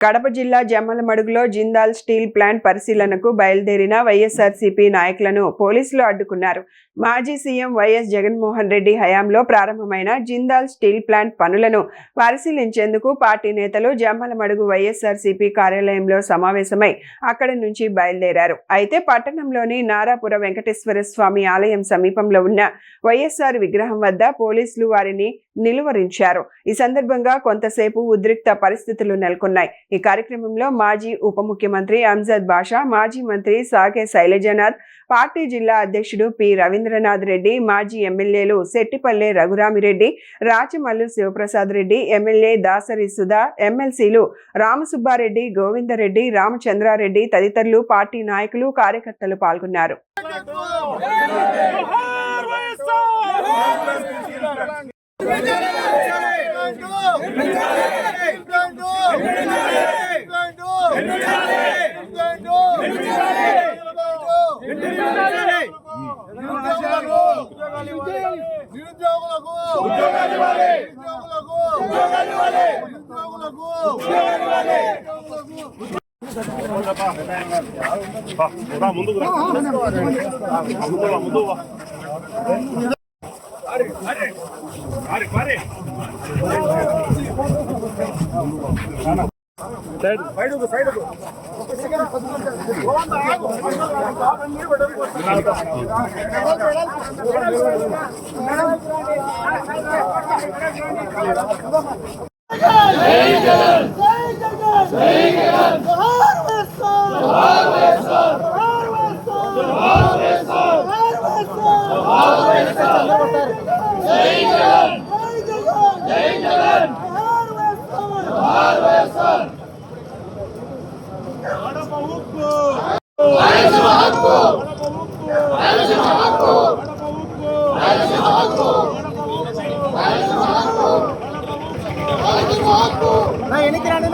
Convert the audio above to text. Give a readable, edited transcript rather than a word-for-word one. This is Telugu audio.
కడప జిల్లా జమ్మలమడుగులో జిందాల్ స్టీల్ ప్లాంట్ పరిశీలనకు బయలుదేరిన వైఎస్ఆర్సీపీ నాయకులను పోలీసులు అడ్డుకున్నారు. మాజీ సీఎం వైఎస్ జగన్మోహన్ రెడ్డి హయాంలో ప్రారంభమైన జిందాల్ స్టీల్ ప్లాంట్ పనులను పరిశీలించేందుకు పార్టీ నేతలు జమ్మలమడుగు వైఎస్ఆర్సీపీ కార్యాలయంలో సమావేశమై అక్కడి నుంచి బయలుదేరారు. అయితే పట్టణంలోని నారాపుర వెంకటేశ్వర స్వామి ఆలయం సమీపంలో ఉన్న వైఎస్ఆర్ విగ్రహం వద్ద పోలీసులు వారిని నిలువరించారు. ఈ సందర్భంగా కొంతసేపు ఉద్రిక్త పరిస్థితులు నెలకొన్నాయి. ఈ కార్యక్రమంలో మాజీ ఉప ముఖ్యమంత్రి అంజద్ బాషా, మాజీ మంత్రి సాకే శైలజనాథ్, పార్టీ జిల్లా అధ్యక్షుడు పి రవీంద్రనాథ్ రెడ్డి, మాజీ ఎమ్మెల్యేలు శెట్టిపల్లె రఘురామిరెడ్డి, రాచమల్లు శివప్రసాద్ రెడ్డి, ఎమ్మెల్యే దాసరి సుధా, ఎమ్మెల్సీలు రామసుబ్బారెడ్డి, గోవిందరెడ్డి, రామచంద్రారెడ్డి తదితరులు పార్టీ నాయకులు, కార్యకర్తలు పాల్గొన్నారు. ఎన్నికరాండి